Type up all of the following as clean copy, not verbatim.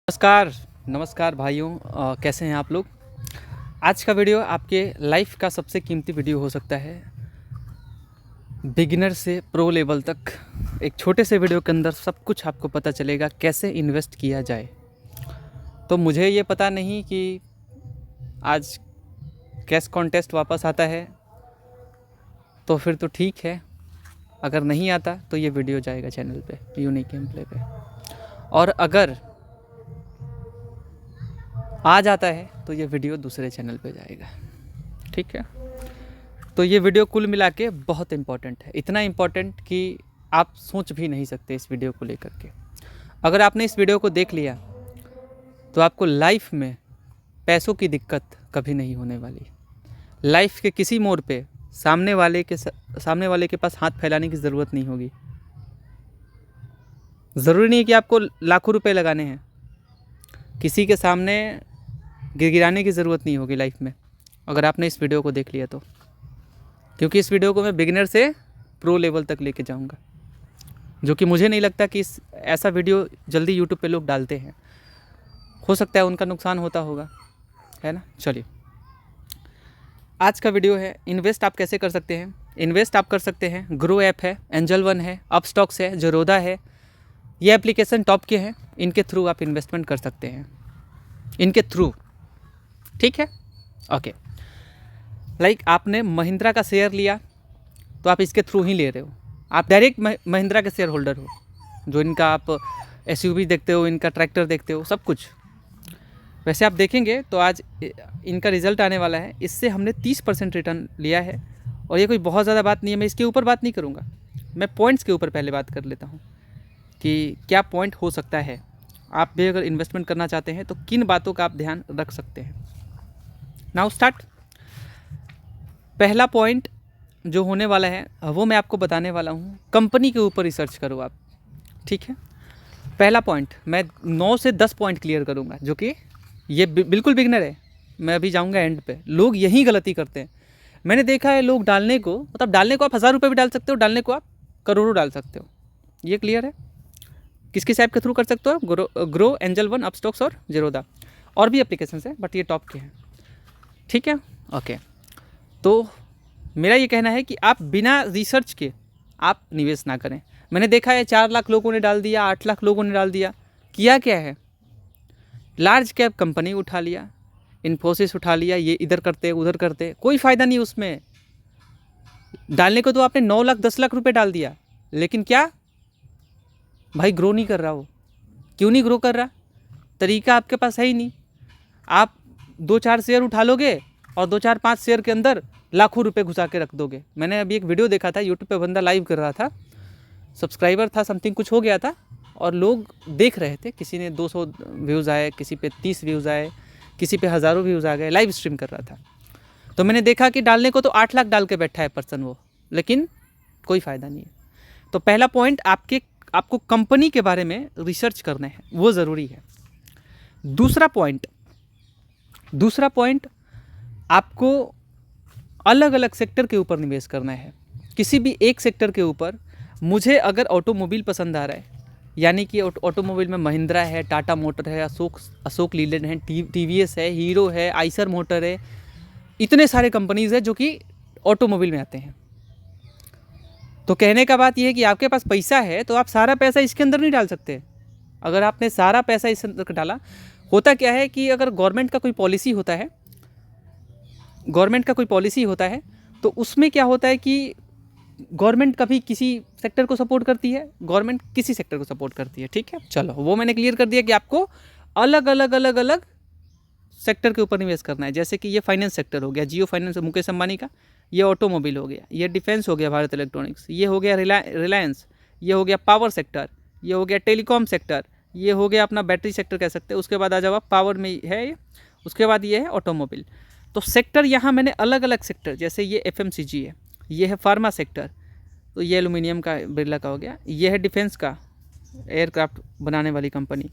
नमस्कार नमस्कार भाइयों, कैसे हैं आप लोग। आज का वीडियो आपके लाइफ का सबसे कीमती वीडियो हो सकता है। बिगिनर से प्रो लेवल तक एक छोटे से वीडियो के अंदर सब कुछ आपको पता चलेगा कैसे इन्वेस्ट किया जाए। तो मुझे ये पता नहीं कि आज कैश कॉन्टेस्ट वापस आता है तो फिर तो ठीक है, अगर नहीं आता तो ये वीडियो जाएगा चैनल पे यूनिक गेम प्ले पे, और अगर आ जाता है तो ये वीडियो दूसरे चैनल पे जाएगा। ठीक है, तो ये वीडियो कुल मिला के बहुत इम्पॉर्टेंट है, इतना इम्पॉर्टेंट कि आप सोच भी नहीं सकते इस वीडियो को लेकर के। अगर आपने इस वीडियो को देख लिया तो आपको लाइफ में पैसों की दिक्कत कभी नहीं होने वाली। लाइफ के किसी मोड़ पे सामने वाले के पास हाथ फैलाने की ज़रूरत नहीं होगी। ज़रूरी नहीं है कि आपको लाखों रुपए लगाने हैं, किसी के सामने गिड़गिड़ाने की ज़रूरत नहीं होगी लाइफ में, अगर आपने इस वीडियो को देख लिया तो। क्योंकि इस वीडियो को मैं बिगिनर से प्रो लेवल तक लेके जाऊंगा, जो कि मुझे नहीं लगता कि ऐसा वीडियो जल्दी यूट्यूब पे लोग डालते हैं। हो सकता है उनका नुकसान होता होगा, है ना। चलिए, आज का वीडियो है इन्वेस्ट आप कैसे कर सकते हैं। इन्वेस्ट आप कर सकते हैं, ग्रो ऐप है, एंजल वन है, अपस्टॉक्स है, जेरोदा है, ये एप्लीकेशन टॉप के हैं, इनके थ्रू आप इन्वेस्टमेंट कर सकते हैं, इनके थ्रू। ठीक है, ओके। लाइक आपने महिंद्रा का शेयर लिया तो आप इसके थ्रू ही ले रहे हो, आप डायरेक्ट महिंद्रा के शेयर होल्डर हो, जो इनका आप एसयूवी देखते हो, इनका ट्रैक्टर देखते हो, सब कुछ। वैसे आप देखेंगे तो आज इनका रिज़ल्ट आने वाला है, इससे हमने 30% रिटर्न लिया है, और ये कोई बहुत ज़्यादा बात नहीं है। मैं इसके ऊपर बात नहीं करूँगा, मैं पॉइंट्स के ऊपर पहले बात कर लेता हूँ कि क्या पॉइंट हो सकता है। आप भी अगर इन्वेस्टमेंट करना चाहते हैं तो किन बातों का आप ध्यान रख सकते हैं। Now start. पहला पॉइंट जो होने वाला है वो मैं आपको बताने वाला हूँ, कंपनी के ऊपर रिसर्च करो आप। ठीक है, पहला पॉइंट मैं 9 से 10 पॉइंट क्लियर करूँगा, जो कि ये बिल्कुल बिगनर है। मैं अभी जाऊँगा एंड पे। लोग यही गलती करते हैं, मैंने देखा है। लोग डालने को आप 1000 रुपये भी डाल सकते हो, डालने को आप करोड़ों डाल सकते हो। ये क्लियर है। किस किस ऐप के थ्रू कर सकते हो आप? ग्रो, एंजल वन, अपस्टॉक्स और जेरोदा, और भी एप्लीकेशन है बट ये टॉप के हैं। ठीक है, ओके। तो मेरा ये कहना है कि आप बिना रिसर्च के आप निवेश ना करें। मैंने देखा है 4 लाख लोगों ने डाल दिया, 8 लाख लोगों ने डाल दिया। किया क्या है, लार्ज कैप कंपनी उठा लिया, इन्फोसिस उठा लिया, ये इधर करते उधर करते, कोई फ़ायदा नहीं उसमें। डालने को तो आपने 9 लाख 10 लाख रुपए डाल दिया, लेकिन क्या भाई ग्रो नहीं कर रहा हो। क्यों नहीं ग्रो कर रहा? तरीका आपके पास है ही नहीं। आप 2-4 शेयर उठा लोगे और 2-4-5 शेयर के अंदर लाखों रुपए घुसा के रख दोगे। मैंने अभी एक वीडियो देखा था, यूट्यूब पे बंदा लाइव कर रहा था, सब्सक्राइबर था समथिंग कुछ हो गया था, और लोग देख रहे थे। किसी ने 200 व्यूज़ आए, किसी पे 30 व्यूज़ आए, किसी पे हज़ारों व्यूज़ आ गए। लाइव स्ट्रीम कर रहा था, तो मैंने देखा कि डालने को तो 8 लाख डाल के बैठा है पर्सन वो, लेकिन कोई फ़ायदा नहीं है। तो पहला पॉइंट, आपको कंपनी के बारे में रिसर्च करना है, वो ज़रूरी है। दूसरा पॉइंट आपको अलग अलग सेक्टर के ऊपर निवेश करना है, किसी भी एक सेक्टर के ऊपर। मुझे अगर ऑटोमोबाइल पसंद आ रहा है, यानी कि ऑटोमोबाइल में महिंद्रा है, टाटा मोटर है, अशोक लीलैंड है, टीवीएस है, हीरो है, आइसर मोटर है, इतने सारे कंपनीज़ है जो कि ऑटोमोबाइल में आते हैं। तो कहने का बात यह है कि आपके पास पैसा है तो आप सारा पैसा इसके अंदर नहीं डाल सकते। अगर आपने सारा पैसा इस अंदर डाला, होता क्या है कि अगर गवर्नमेंट का कोई पॉलिसी होता है तो उसमें क्या होता है कि गवर्नमेंट कभी किसी सेक्टर को सपोर्ट करती है, गवर्नमेंट किसी सेक्टर को सपोर्ट करती है। ठीक है, चलो वो मैंने क्लियर कर दिया कि आपको अलग अलग सेक्टर के ऊपर निवेश करना है। जैसे कि ये फाइनेंस सेक्टर हो गया, जियो फाइनेंस मुकेश अंबानी का, ये ऑटोमोबाइल हो गया, ये डिफेंस हो गया भारत इलेक्ट्रॉनिक्स, ये हो गया रिलायंस, ये हो गया पावर सेक्टर, ये हो गया टेलीकॉम सेक्टर, ये हो गया अपना बैटरी सेक्टर कह सकते हैं। उसके बाद आ जाओ आप पावर में है ये, उसके बाद ये है ऑटोमोबाइल। तो सेक्टर यहाँ मैंने अलग अलग सेक्टर, जैसे ये एफएमसीजी है, ये है फार्मा सेक्टर, तो ये एल्यूमिनियम का बिरला का हो गया, ये है डिफेंस का, एयरक्राफ्ट बनाने वाली company,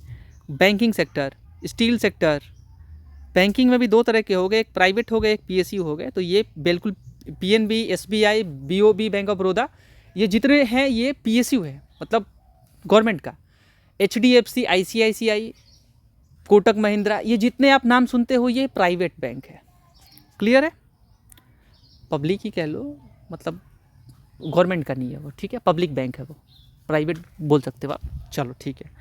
banking sector, steel sector. Banking में भी 2 तरह के हो गए, एक प्राइवेट हो गए, एक पीएसयू हो गए। तो ये बिल्कुल PNB, SBI, BOB, bank of Baroda, ये जितने हैं ये पीएसयू है, मतलब गवर्नमेंट का। एचडीएफसी, आईसीआईसीआई, कोटक महिंद्रा, ये जितने आप नाम सुनते हो ये प्राइवेट बैंक है। क्लियर है? पब्लिक ही कह लो, मतलब गवर्नमेंट का नहीं है वो, ठीक है, पब्लिक बैंक है वो, प्राइवेट बोल सकते हो आप। चलो ठीक है।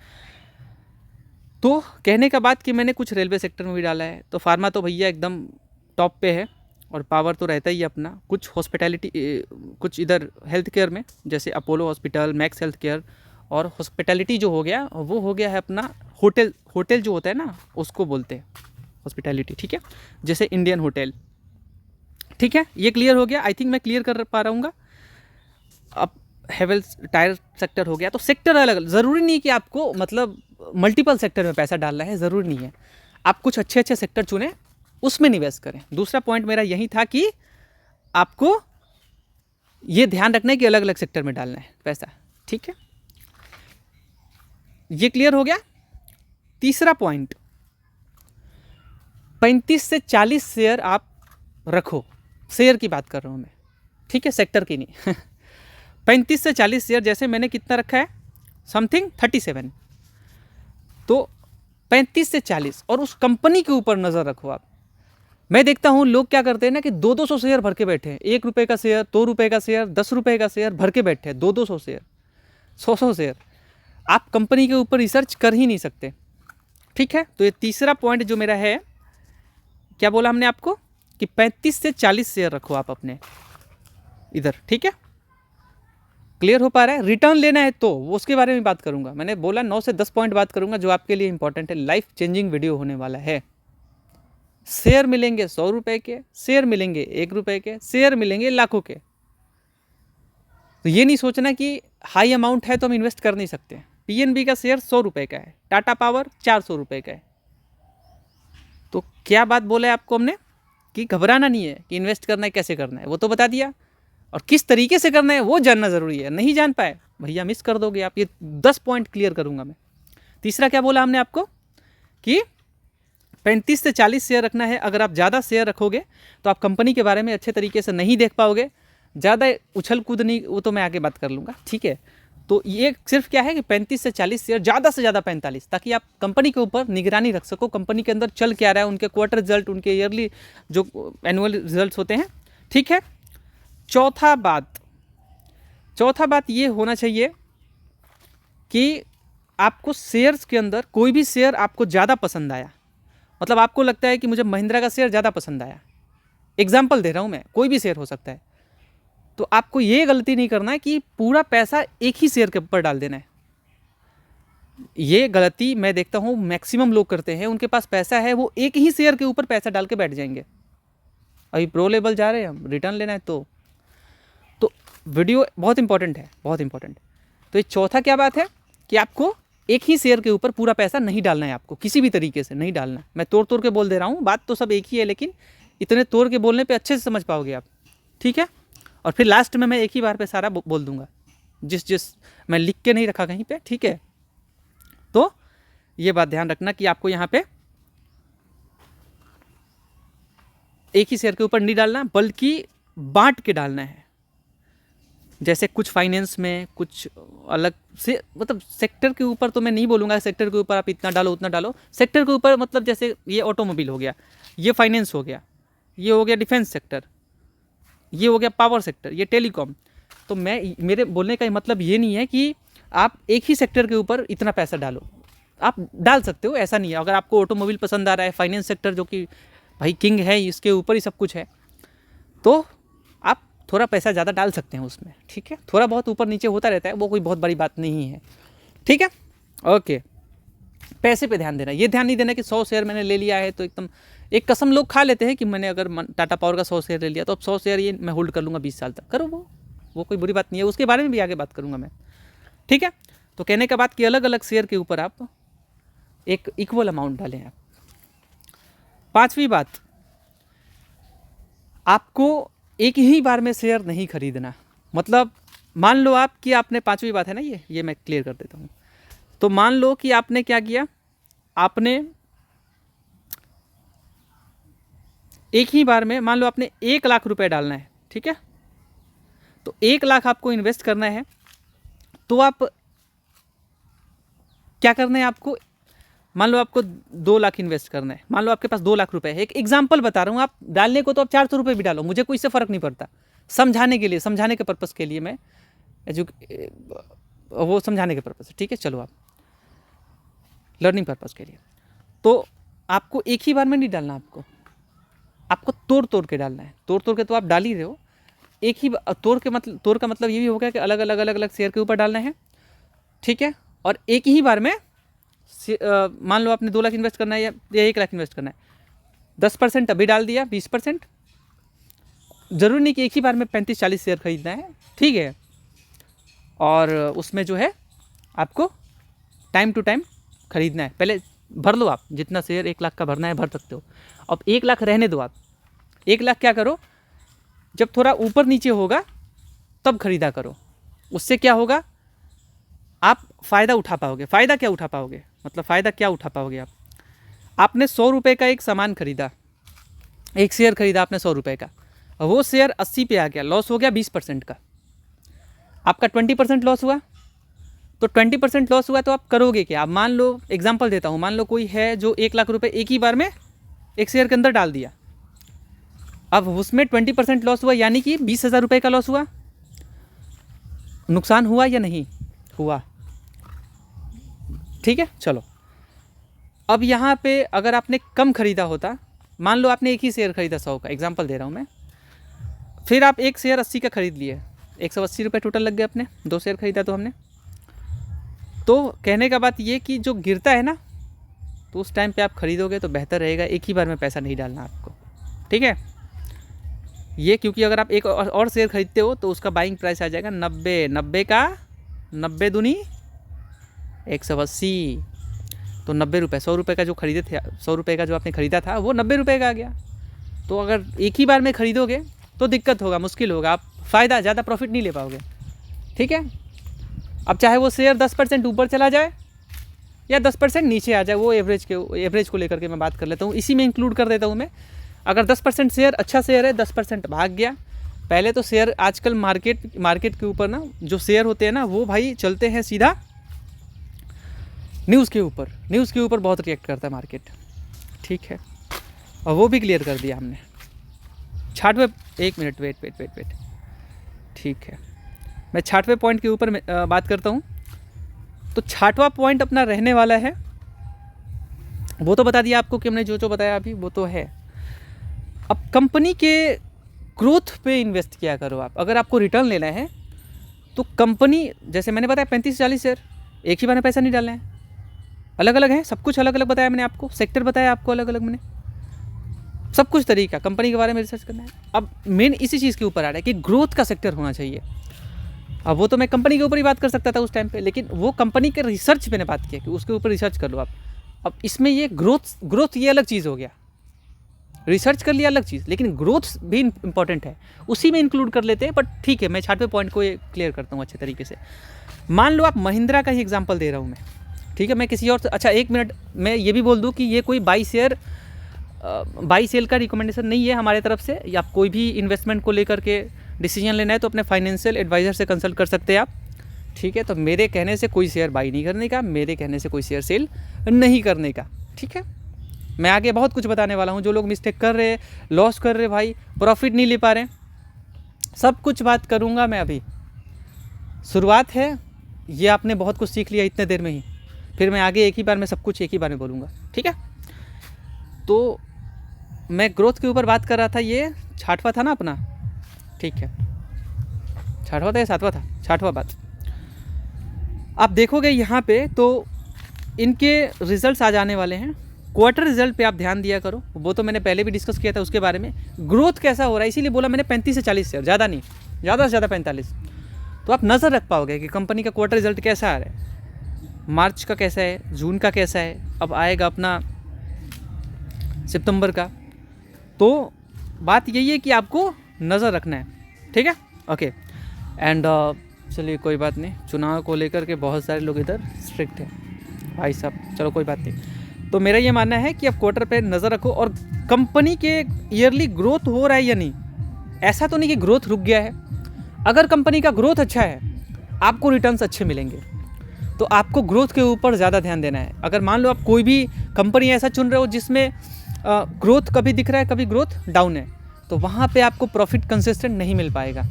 तो कहने का बात कि मैंने कुछ रेलवे सेक्टर में भी डाला है, तो फार्मा तो भैया एकदम टॉप पे है, और पावर तो रहता ही है अपना। कुछ हॉस्पिटैलिटी, कुछ इधर हेल्थ केयर में, जैसे Apollo hospital, max health care, और हॉस्पिटैलिटी जो हो गया वो हो गया है अपना होटल। होटल जो होता है ना उसको बोलते हैं हॉस्पिटैलिटी, ठीक है, जैसे इंडियन होटल। ठीक है, ये क्लियर हो गया, आई थिंक मैं क्लियर कर पा रहा हूँ। अब हेवेल्स टायर सेक्टर हो गया। तो सेक्टर अलग अलग, ज़रूरी नहीं कि आपको मतलब मल्टीपल सेक्टर में पैसा डालना है, ज़रूरी नहीं है। आप कुछ अच्छे अच्छे सेक्टर चुनें, उसमें निवेश करें। दूसरा पॉइंट मेरा यही था कि आपको ये ध्यान रखना है कि अलग अलग सेक्टर में डालना है पैसा। ठीक है, ये क्लियर हो गया। तीसरा पॉइंट, 35 से 40 शेयर आप रखो। शेयर की बात कर रहा हूँ मैं, ठीक है, सेक्टर की नहीं। 35 से 40 शेयर, जैसे मैंने कितना रखा है, समथिंग 37। तो 35 से 40, और उस कंपनी के ऊपर नज़र रखो आप। मैं देखता हूँ लोग क्या करते हैं ना कि 200 शेयर भर के बैठे हैं, 1 रुपये का शेयर, 2 रुपये का शेयर, 10 रुपये का शेयर भर के बैठे हैं, 200 शेयर, 100 शेयर। आप कंपनी के ऊपर रिसर्च कर ही नहीं सकते। ठीक है, तो ये तीसरा पॉइंट जो मेरा है, क्या बोला हमने आपको कि 35 से 40 शेयर रखो आप अपने इधर। ठीक है, क्लियर हो पा रहा है? रिटर्न लेना है तो वो उसके बारे में बात करूंगा। मैंने बोला 9 से 10 पॉइंट बात करूंगा जो आपके लिए इंपॉर्टेंट है। लाइफ चेंजिंग वीडियो होने वाला है। शेयर मिलेंगे 100 रुपए के, शेयर मिलेंगे 1 रुपये के, शेयर मिलेंगे लाखों के। तो ये नहीं सोचना कि हाई अमाउंट है तो हम इन्वेस्ट कर नहीं सकते। पीएनबी का शेयर 100 रुपये का है, टाटा पावर 400 रुपये का है। तो क्या बात बोला है आपको हमने कि घबराना नहीं है, कि इन्वेस्ट करना है, कैसे करना है वो तो बता दिया, और किस तरीके से करना है वो जानना ज़रूरी है। नहीं जान पाए भैया मिस कर दोगे आप। ये 10 पॉइंट क्लियर करूंगा मैं। तीसरा क्या बोला हमने आपको कि 35 से 40 शेयर रखना है। अगर आप ज़्यादा शेयर रखोगे तो आप कंपनी के बारे में अच्छे तरीके से नहीं देख पाओगे, ज़्यादा उछल कूद नहीं, वो तो मैं आगे बात कर लूँगा। ठीक है, तो ये सिर्फ क्या है कि 35 से 40 शेयर, ज़्यादा से ज़्यादा 45, ताकि आप कंपनी के ऊपर निगरानी रख सको, कंपनी के अंदर चल क्या रहा है, उनके क्वार्टर रिजल्ट, उनके ईयरली जो एनुअल रिजल्ट होते हैं। ठीक है, चौथा बात ये होना चाहिए कि आपको शेयर्स के अंदर कोई भी शेयर आपको ज़्यादा पसंद आया, मतलब आपको लगता है कि मुझे महिंद्रा का शेयर ज़्यादा पसंद आया, एग्जाम्पल दे रहा हूँ मैं, कोई भी शेयर हो सकता है, तो आपको ये गलती नहीं करना है कि पूरा पैसा एक ही शेयर के ऊपर डाल देना है। ये गलती मैं देखता हूँ मैक्सिमम लोग करते हैं। उनके पास पैसा है, वो एक ही शेयर के ऊपर पैसा डाल के बैठ जाएंगे। अभी प्रो लेवल जा रहे हैं हम, रिटर्न लेना है तो वीडियो बहुत इंपॉर्टेंट है, बहुत इंपॉर्टेंट। तो ये चौथा क्या बात है कि आपको एक ही शेयर के ऊपर पूरा पैसा नहीं डालना है, आपको किसी भी तरीके से नहीं डालना। मैं तोड़ के बोल दे रहा हूँ, बात तो सब एक ही है, लेकिन इतने तोड़ के बोलने पे अच्छे से समझ पाओगे आप। ठीक है, और फिर लास्ट में मैं एक ही बार पे सारा बोल दूंगा, जिस मैं लिख के नहीं रखा कहीं पे। ठीक है, तो ये बात ध्यान रखना कि आपको यहाँ पे एक ही शेयर के ऊपर नहीं डालना, बल्कि बांट के डालना है। जैसे कुछ फाइनेंस में, कुछ अलग से, मतलब सेक्टर के ऊपर तो मैं नहीं बोलूँगा सेक्टर के ऊपर आप इतना डालो उतना डालो। सेक्टर के ऊपर मतलब जैसे ये ऑटोमोबाइल हो गया, ये फाइनेंस हो गया, ये हो गया डिफेंस सेक्टर, ये हो गया पावर सेक्टर, ये टेलीकॉम। तो मेरे बोलने का मतलब ये नहीं है कि आप एक ही सेक्टर के ऊपर इतना पैसा डालो, आप डाल सकते हो, ऐसा नहीं है। अगर आपको ऑटोमोबाइल पसंद आ रहा है, फाइनेंस सेक्टर जो कि भाई किंग है, इसके ऊपर ही सब कुछ है, तो आप थोड़ा पैसा ज़्यादा डाल सकते हैं उसमें। ठीक है, थोड़ा बहुत ऊपर नीचे होता रहता है, वो कोई बहुत बड़ी बात नहीं है। ठीक है, ओके। पैसे पे ध्यान देना, ये ध्यान नहीं देना कि 100 शेयर मैंने ले लिया है तो एकदम, एक कसम लोग खा लेते हैं कि मैंने अगर टाटा पावर का 100 शेयर ले लिया तो अब 100 शेयर ये मैं होल्ड कर लूँगा 20 साल तक। करो, वो कोई बुरी बात नहीं है, उसके बारे में भी आगे बात करूँगा मैं। ठीक है, तो कहने का बात कि अलग अलग शेयर के ऊपर आप एक इक्वल अमाउंट डालें आप। पांचवी बात, आपको एक ही बार में शेयर नहीं खरीदना। मतलब मान लो आप कि आपने, पांचवी बात है ना ये मैं क्लियर कर देता हूँ। तो मान लो कि आपने क्या किया, आपने एक ही बार में, मान लो आपने 1 लाख रुपए डालना है। ठीक है, तो 1 लाख आपको इन्वेस्ट करना है, तो आप क्या करना है, आपको मान लो आपको 2 लाख इन्वेस्ट करना है, मान लो आपके पास 2 लाख रुपए है, एक एग्जांपल बता रहा हूँ, आप डालने को तो आप 400 रुपये भी डालो, मुझे कोई इससे फ़र्क नहीं पड़ता, समझाने के लिए, समझाने के पर्पज़ के लिए मैं वो समझाने के पर्पज़ से, ठीक है, चलो आप लर्निंग पर्पज़ के लिए। तो आपको एक ही बार में नहीं डालना, आपको तोड़ तोड़ के डालना है। तोड़ तोड़ के तो आप डाल ही रहे हो, एक ही तोड़ का मतलब ये भी हो गया कि अलग अलग शेयर के ऊपर डालना है, ठीक है। और एक ही बार में मान लो आपने 2 लाख इन्वेस्ट करना है या 1 लाख इन्वेस्ट करना है, 10% अभी डाल दिया, 20%, ज़रूरी नहीं कि एक ही बार में 35-40 शेयर खरीदना है, ठीक है। और उसमें जो है आपको टाइम टू टाइम खरीदना है, पहले भर लो आप, जितना शेयर 1 लाख का भरना है भर सकते हो। अब 1 लाख रहने दो आप, 1 लाख क्या करो, जब थोड़ा ऊपर नीचे होगा तब खरीदा करो, उससे क्या होगा, आप फ़ायदा उठा पाओगे। फ़ायदा क्या उठा पाओगे, मतलब फ़ायदा क्या उठा पाओगे आप, आपने 100 रुपये का एक सामान खरीदा, एक शेयर खरीदा आपने 100 रुपये का, वो शेयर 80 पे आ गया, लॉस हो गया 20% का, आपका 20% लॉस हुआ। तो 20% लॉस हुआ तो आप करोगे क्या, आप मान लो एग्जांपल देता हूँ, मान लो कोई है जो 1 लाख रुपए एक ही बार में एक शेयर के अंदर डाल दिया, अब उसमें 20% लॉस हुआ, यानी कि 20,000 रुपये का लॉस हुआ, नुकसान हुआ या नहीं हुआ, ठीक है। चलो अब यहाँ पे अगर आपने कम खरीदा होता, मान लो आपने एक ही शेयर खरीदा 100 का, एग्जांपल दे रहा हूँ मैं, फिर आप एक शेयर 80 का खरीद लिए, 180 रुपये टोटल लग गए अपने, 2 शेयर खरीदा तो हमने। तो कहने का बात ये कि जो गिरता है ना, तो उस टाइम पे आप खरीदोगे तो बेहतर रहेगा, एक ही बार में पैसा नहीं डालना आपको, ठीक है। ये क्योंकि अगर आप एक और शेयर खरीदते हो तो उसका बाइंग प्राइस आ जाएगा 90 का 90 दूनी 180, तो 90 रुपये, 100 रुपये का जो खरीदे थे, 100 रुपये का जो आपने खरीदा था वो 90 रुपये का आ गया। तो अगर एक ही बार में खरीदोगे तो दिक्कत होगा, मुश्किल होगा, आप फ़ायदा ज़्यादा प्रॉफिट नहीं ले पाओगे, ठीक है। अब चाहे वो शेयर 10% ऊपर चला जाए या 10% नीचे आ जाए, वो एवरेज को लेकर के मैं बात कर लेता हूँ, इसी में इंक्लूड कर देता हूँ मैं। अगर 10% शेयर अच्छा शेयर है, 10% भाग गया, पहले तो शेयर आजकल मार्केट के ऊपर ना जो शेयर होते हैं ना, वो भाई चलते हैं सीधा न्यूज़ के ऊपर बहुत रिएक्ट करता है मार्केट, ठीक है। और वो भी क्लियर कर दिया हमने। 60वें, 1 मिनट वेट, ठीक है, मैं 60वें पॉइंट के ऊपर बात करता हूँ। तो 60वां पॉइंट अपना रहने वाला है, वो तो बता दिया आपको कि हमने जो बताया अभी, वो तो है। अब कंपनी के ग्रोथ पे इन्वेस्ट किया करो आप, अगर आपको रिटर्न लेना है तो कंपनी, जैसे मैंने बताया 35-40 शेयर, एक ही बार में पैसा नहीं डालना है, अलग अलग है, सब कुछ अलग अलग बताया मैंने आपको, सेक्टर बताया आपको अलग अलग, मैंने सब कुछ तरीका कंपनी के बारे में रिसर्च करना है। अब मेन इसी चीज़ के ऊपर आ रहा है कि ग्रोथ का सेक्टर होना चाहिए। अब वो तो मैं कंपनी के ऊपर ही बात कर सकता था उस टाइम पे, लेकिन वो कंपनी के रिसर्च पे ने बात किया कि उसके ऊपर रिसर्च कर लो आप। अब इसमें ये ग्रोथ ये अलग चीज़ हो गया, रिसर्च कर लिया अलग चीज़, लेकिन ग्रोथ भी इंपॉर्टेंट है, उसी में इंक्लूड कर लेते हैं। बट ठीक है, मैं 60वें पॉइंट को क्लियर करता हूँ अच्छे तरीके से। मान लो आप महिंद्रा का ही एग्जाम्पल दे रहा हूँ मैं, ठीक है, मैं किसी और, अच्छा 1 मिनट मैं ये भी बोल दूँ कि ये कोई बाई सेल का रिकमेंडेशन नहीं है हमारे तरफ से। या आप कोई भी इन्वेस्टमेंट को लेकर के डिसीजन लेना है तो अपने फाइनेंशियल एडवाइज़र से कंसल्ट कर सकते हैं आप, ठीक है। तो मेरे कहने से कोई शेयर बाई नहीं करने का, मेरे कहने से कोई शेयर सेल नहीं करने का, ठीक है। मैं आगे बहुत कुछ बताने वाला हूँ, जो लोग मिस्टेक कर रहे, लॉस कर रहे भाई, प्रॉफिट नहीं ले पा रहे, सब कुछ बात करूँगा मैं। अभी शुरुआत है, ये आपने बहुत कुछ सीख लिया इतने देर में ही, फिर मैं आगे एक ही बार में सब कुछ एक ही बार में बोलूँगा, ठीक है। तो मैं ग्रोथ के ऊपर बात कर रहा था, ये 60वां था ना अपना, ठीक है, 60वां था या 7वां था, 60वां बात। आप देखोगे यहाँ पे तो इनके रिजल्ट्स आ जाने वाले हैं, क्वार्टर रिजल्ट पे आप ध्यान दिया करो, वो तो मैंने पहले भी डिस्कस किया था उसके बारे में। ग्रोथ कैसा हो रहा है, इसीलिए बोला मैंने 35 से 40 शेयर, ज़्यादा नहीं, ज़्यादा से ज़्यादा 45। तो आप नज़र रख पाओगे कि कंपनी का क्वार्टर रिजल्ट कैसा आ रहा है, मार्च का कैसा है, जून का कैसा है, अब आएगा अपना सितंबर का। तो बात यही है कि आपको नज़र रखना है, ठीक है, ओके। एंड चलिए कोई बात नहीं, चुनाव को लेकर के बहुत सारे लोग इधर स्ट्रिक्ट हैं भाई साहब, चलो कोई बात नहीं। तो मेरा ये मानना है कि आप क्वार्टर पे नज़र रखो और कंपनी के ईयरली ग्रोथ हो रहा है या नहीं, ऐसा तो नहीं कि ग्रोथ रुक गया है। अगर कंपनी का ग्रोथ अच्छा है, आपको रिटर्न्स अच्छे मिलेंगे। तो आपको ग्रोथ के ऊपर ज़्यादा ध्यान देना है। अगर मान लो आप कोई भी कंपनी ऐसा चुन रहे हो जिसमें ग्रोथ कभी दिख रहा है कभी ग्रोथ डाउन है, तो वहाँ पे आपको प्रॉफिट कंसिस्टेंट नहीं मिल पाएगा,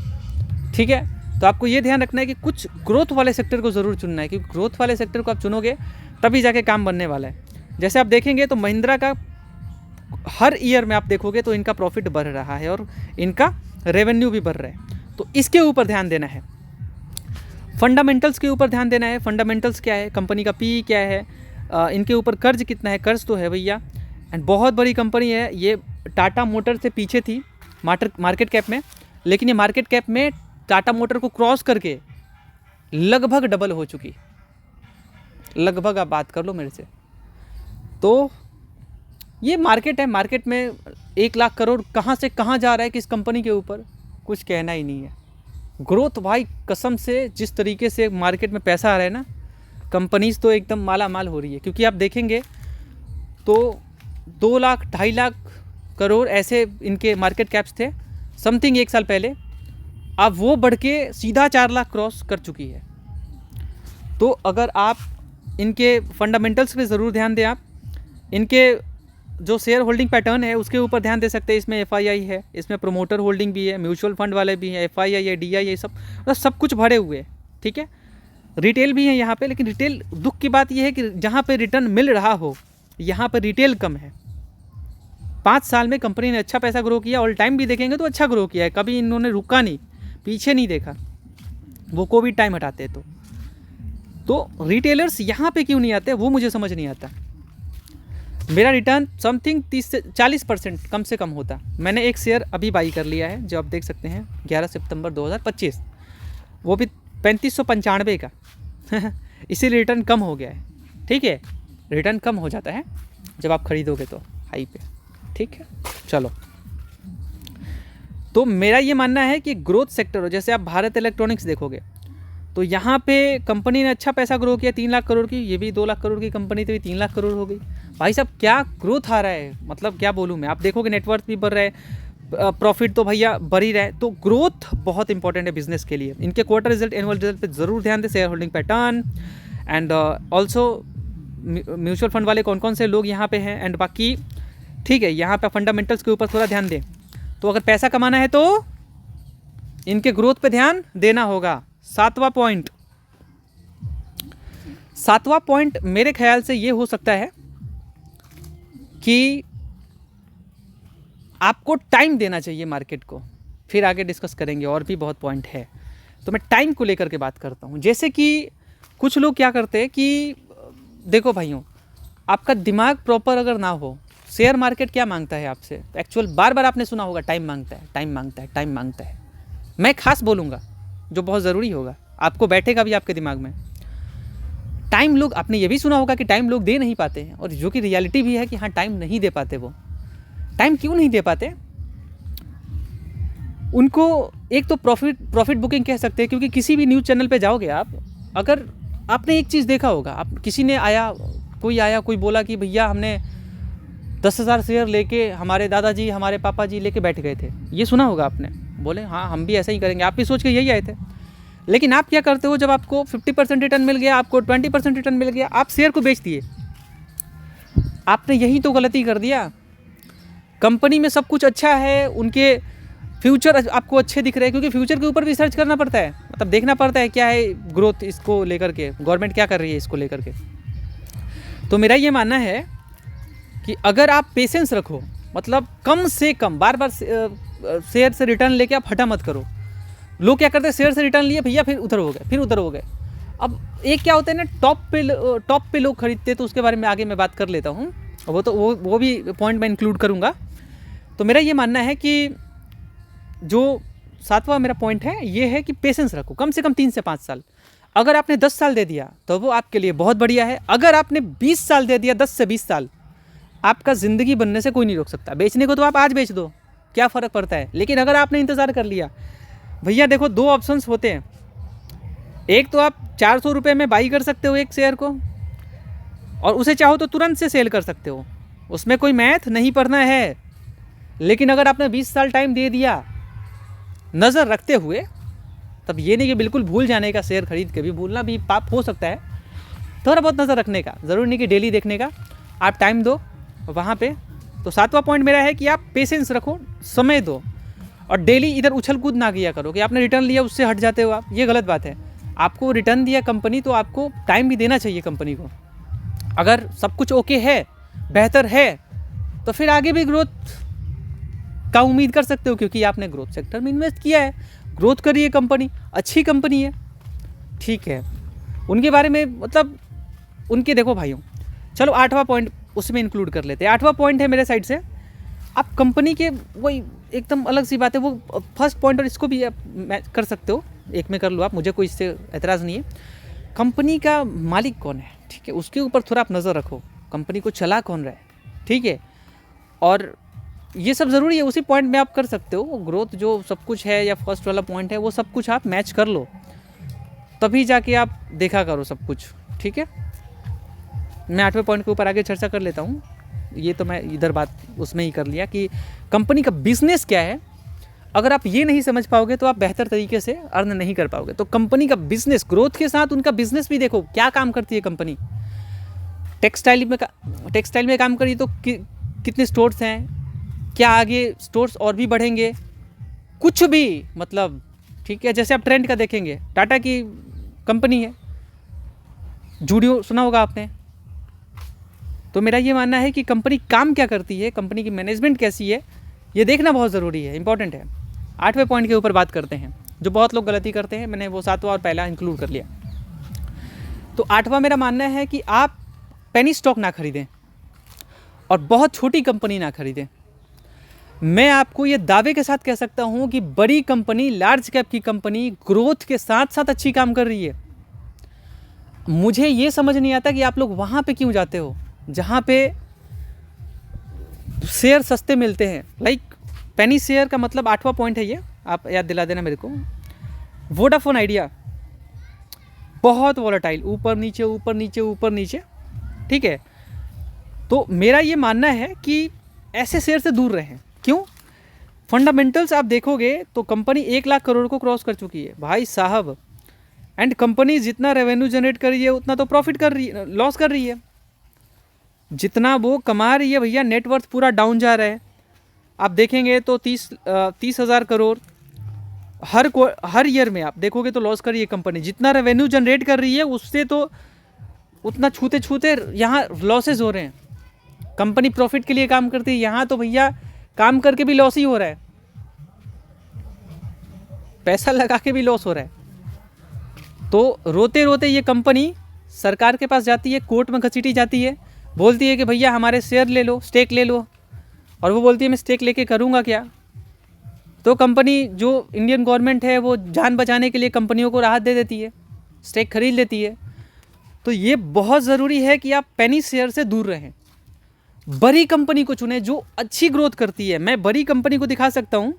ठीक है। तो आपको ये ध्यान रखना है कि कुछ ग्रोथ वाले सेक्टर को ज़रूर चुनना है, क्योंकि ग्रोथ वाले सेक्टर को आप चुनोगे तभी जाके काम बनने वाला है। जैसे आप देखेंगे तो महिंद्रा का हर ईयर में आप देखोगे तो इनका प्रॉफिट बढ़ रहा है और इनका रेवेन्यू भी बढ़ रहा है, तो इसके ऊपर ध्यान देना है। फंडामेंटल्स के ऊपर ध्यान देना है। फंडामेंटल्स क्या है, कंपनी का पी क्या है, इनके ऊपर कर्ज कितना है, कर्ज तो है भैया, एंड बहुत बड़ी कंपनी है ये। टाटा मोटर से पीछे थी मार्केट कैप में, लेकिन ये मार्केट कैप में टाटा मोटर को क्रॉस करके लगभग डबल हो चुकी, लगभग आप बात कर लो मेरे से। तो ये मार्केट है, मार्केट में 1 लाख करोड़ कहाँ से कहाँ जा रहा है किस कंपनी के ऊपर, कुछ कहना ही नहीं है। ग्रोथ भाई कसम से जिस तरीके से मार्केट में पैसा आ रहा है ना, कंपनीज तो एकदम माला माल हो रही है। क्योंकि आप देखेंगे तो 2 लाख 2.5 लाख करोड़ ऐसे इनके मार्केट कैप्स थे समथिंग 1 साल पहले, अब वो बढ़ के सीधा 4 लाख क्रॉस कर चुकी है। तो अगर आप इनके फंडामेंटल्स पे ज़रूर ध्यान दें, आप इनके जो शेयर होल्डिंग पैटर्न है उसके ऊपर ध्यान दे सकते हैं। इसमें एफआईआई है, इसमें प्रोमोटर होल्डिंग भी है, म्यूचुअल फंड वाले भी हैं, एफआईआई है, डीआई है, सब मतलब सब कुछ भरे हुए हैं, ठीक है। रिटेल भी है यहाँ पे, लेकिन रिटेल दुख की बात यह है कि जहाँ पे रिटर्न मिल रहा हो यहाँ पे रिटेल कम है। 5 साल में कंपनी ने अच्छा पैसा ग्रो किया, ऑल टाइम भी देखेंगे तो अच्छा ग्रो किया है, कभी इन्होंने रुका नहीं, पीछे नहीं देखा, वो कोविड टाइम हटाते तो रिटेलर्स यहाँ पे क्यों नहीं आते वो मुझे समझ नहीं आता। मेरा रिटर्न समथिंग 30 से 40% कम से कम होता। मैंने एक शेयर अभी बाई कर लिया है जो आप देख सकते हैं 11 सितंबर 2025, वो भी 3595 का इसीलिए रिटर्न कम हो गया है, ठीक है। रिटर्न कम हो जाता है जब आप खरीदोगे तो हाई पे, ठीक है। चलो, तो मेरा ये मानना है कि ग्रोथ सेक्टर हो, जैसे आप भारत इलेक्ट्रॉनिक्स देखोगे तो यहाँ पे कंपनी ने अच्छा पैसा ग्रो किया 3 लाख करोड़ की, ये भी 2 लाख करोड़ की कंपनी थी, 3 लाख करोड़ हो गई। भाई साहब क्या ग्रोथ आ रहा है, मतलब क्या बोलूँ मैं। आप देखोगे नेटवर्थ भी बढ़ रहा है, प्रॉफिट तो भैया बढ़ ही रहा है। तो ग्रोथ बहुत इंपॉर्टेंट है बिजनेस के लिए। इनके क्वार्टर रिजल्ट, एनुअल रिजल्ट पे ज़रूर ध्यान दें, share holding pattern and also mutual fund वाले कौन कौन से लोग यहाँ पे हैं, एंड बाकी ठीक है यहाँ पे फंडामेंटल्स के ऊपर थोड़ा ध्यान दें। तो अगर पैसा कमाना है तो इनके ग्रोथ पे ध्यान देना होगा। 7वां पॉइंट मेरे ख्याल से ये हो सकता है कि आपको टाइम देना चाहिए मार्केट को, फिर आगे डिस्कस करेंगे, और भी बहुत पॉइंट है। तो मैं टाइम को लेकर के बात करता हूँ। जैसे कि कुछ लोग क्या करते हैं कि देखो भाइयों, आपका दिमाग प्रॉपर अगर ना हो, शेयर मार्केट क्या मांगता है आपसे, एक्चुअल बार बार आपने सुना होगा, टाइम मांगता है, टाइम मांगता है, टाइम मांगता है। मैं खास बोलूँगा जो बहुत ज़रूरी होगा, आपको बैठेगा भी आपके दिमाग में। टाइम लोग, आपने ये भी सुना होगा कि टाइम लोग दे नहीं पाते हैं, और जो कि रियलिटी भी है कि हाँ टाइम नहीं दे पाते। वो टाइम क्यों नहीं दे पाते, उनको एक तो प्रॉफिट बुकिंग कह सकते हैं, क्योंकि किसी भी न्यूज़ चैनल पे जाओगे आप, अगर आपने एक चीज़ देखा होगा, आप किसी ने कोई बोला कि भैया हमने 10,000 शेयर लेके हमारे दादाजी हमारे पापा जी लेके बैठ गए थे, ये सुना होगा आपने। बोले हाँ हम भी ऐसा ही करेंगे, आप भी सोच के यही आए थे। लेकिन आप क्या करते हो, जब आपको 50% रिटर्न मिल गया, आपको 20% रिटर्न मिल गया, आप शेयर को बेच दिए। आपने यही तो गलती कर दिया। कंपनी में सब कुछ अच्छा है, उनके फ्यूचर आपको अच्छे दिख रहे हैं, क्योंकि फ्यूचर के ऊपर भी रिसर्च करना पड़ता है, मतलब देखना पड़ता है क्या है ग्रोथ इसको लेकर के, गवर्नमेंट क्या कर रही है इसको लेकर के। तो मेरा ये मानना है कि अगर आप पेशेंस रखो, मतलब कम से कम बार बार शेयर से रिटर्न लेके आप हटा मत करो। लोग क्या करते हैं, शेयर से रिटर्न लिए भैया, फिर उधर हो गए, फिर उधर हो गए। अब एक क्या होता है ना, टॉप पे लोग खरीदते हैं, तो उसके बारे में आगे मैं बात कर लेता हूँ, वो भी पॉइंट मैं इंक्लूड करूँगा। तो मेरा ये मानना है कि जो 7वां मेरा पॉइंट है ये है कि पेशेंस रखो, कम से कम 3 से 5 साल। अगर आपने 10 साल दे दिया तो वो आपके लिए बहुत बढ़िया है। अगर आपने 20 साल दे दिया, 10 से 20 साल, आपका ज़िंदगी बनने से कोई नहीं रोक सकता। बेचने को तो आप आज बेच दो, क्या फ़र्क पड़ता है। लेकिन अगर आपने इंतज़ार कर लिया, भैया देखो 2 ऑप्शंस होते हैं। एक तो आप 400 रुपये में बाई कर सकते हो एक शेयर को, और उसे चाहो तो तुरंत से सेल कर सकते हो, उसमें कोई मैथ नहीं पढ़ना है। लेकिन अगर आपने 20 साल टाइम दे दिया नज़र रखते हुए, तब ये नहीं कि बिल्कुल भूल जाने का, शेयर खरीद के भी भूलना भी पाप हो सकता है, थोड़ा बहुत नज़र रखने का, ज़रूरी नहीं कि डेली देखने का, आप टाइम दो वहाँ पे। तो 7वां पॉइंट मेरा है कि आप पेशेंस रखो, समय दो, और डेली इधर उछल कूद ना किया करो कि आपने रिटर्न लिया उससे हट जाते हो आप, ये गलत बात है। आपको रिटर्न दिया कंपनी तो आपको टाइम भी देना चाहिए कंपनी को। अगर सब कुछ ओके है, बेहतर है, तो फिर आगे भी ग्रोथ का उम्मीद कर सकते हो, क्योंकि आपने ग्रोथ सेक्टर में इन्वेस्ट किया है, ग्रोथ करी है कंपनी, अच्छी कंपनी है, ठीक है। उनके बारे में मतलब उनके देखो भाइयों, चलो 8वां पॉइंट उसमें इंक्लूड कर लेते हैं। 8वां पॉइंट है मेरे साइड से, आप कंपनी के वही एकदम अलग सी बात है, वो फर्स्ट पॉइंट और इसको भी आप मैच कर सकते हो, एक में कर लो आप, मुझे कोई इससे एतराज़ नहीं है। कंपनी का मालिक कौन है, ठीक है, उसके ऊपर थोड़ा आप नज़र रखो, कंपनी को चला कौन रहा है, ठीक है। और ये सब ज़रूरी है, उसी पॉइंट में आप कर सकते हो ग्रोथ, जो सब कुछ है या फर्स्ट वाला पॉइंट है वो सब कुछ आप मैच कर लो, तभी जाके आप देखा करो सब कुछ, ठीक है। मैं 8वें पॉइंट के ऊपर आगे चर्चा कर लेता हूँ। ये तो मैं इधर बात उसमें ही कर लिया कि कंपनी का बिजनेस क्या है। अगर आप ये नहीं समझ पाओगे तो आप बेहतर तरीके से अर्न नहीं कर पाओगे। तो कंपनी का बिजनेस, ग्रोथ के साथ उनका बिजनेस भी देखो, क्या काम करती है कंपनी। टेक्सटाइल में काम करी तो कितने स्टोर्स हैं, क्या आगे स्टोर्स और भी बढ़ेंगे, कुछ भी मतलब, ठीक है। जैसे आप ट्रेंड का देखेंगे, टाटा की कंपनी है, जूडियो सुना होगा आपने। तो मेरा ये मानना है कि कंपनी काम क्या करती है, कंपनी की मैनेजमेंट कैसी है, ये देखना बहुत ज़रूरी है, इंपॉर्टेंट है। 8वें पॉइंट के ऊपर बात करते हैं, जो बहुत लोग गलती करते हैं, मैंने वो 7वां और पहला इंक्लूड कर लिया। तो 8वां मेरा मानना है कि आप पेनी स्टॉक ना खरीदें और बहुत छोटी कंपनी ना खरीदें। मैं आपको ये दावे के साथ कह सकता हूँ कि बड़ी कंपनी, लार्ज कैप की कंपनी ग्रोथ के साथ साथ अच्छी काम कर रही है। मुझे ये समझ नहीं आता कि आप लोग वहाँ पे क्यों जाते हो जहाँ पे शेयर सस्ते मिलते हैं। लाइक पेनी शेयर का मतलब 8वां पॉइंट है ये, आप याद दिला देना मेरे को। वोडाफोन आइडिया बहुत वॉलेटाइल, ऊपर नीचे ऊपर नीचे ऊपर नीचे, ठीक है। तो मेरा ये मानना है कि ऐसे शेयर से दूर रहें। क्यों? फंडामेंटल्स आप देखोगे तो कंपनी 1 लाख करोड़ को क्रॉस कर चुकी है भाई साहब, एंड कंपनी जितना रेवेन्यू जनरेट कर रही है उतना तो प्रॉफिट कर रही है, लॉस कर रही है। जितना वो कमा रही है भैया, नेटवर्थ पूरा डाउन जा रहा है। आप देखेंगे तो 30,000 करोड़ हर ईयर में आप देखोगे तो लॉस कर रही है कंपनी। जितना रेवेन्यू जनरेट कर रही है उससे तो उतना छूते छूते यहाँ लॉसेज हो रहे हैं। कंपनी प्रॉफिट के लिए काम करती है, यहाँ तो भैया काम करके भी लॉस ही हो रहा है, पैसा लगा के भी लॉस हो रहा है। तो रोते रोते ये कंपनी सरकार के पास जाती है, कोर्ट में घसीटी जाती है, बोलती है कि भैया हमारे शेयर ले लो, स्टेक ले लो। और वो बोलती है मैं स्टेक लेके करूँगा क्या। तो कंपनी, जो इंडियन गवर्नमेंट है, वो जान बचाने के लिए कंपनियों को राहत दे देती है, स्टेक खरीद लेती है। तो ये बहुत ज़रूरी है कि आप पेनी शेयर से दूर रहें, बड़ी कंपनी को चुनें जो अच्छी ग्रोथ करती है। मैं बड़ी कंपनी को दिखा सकता हूँ।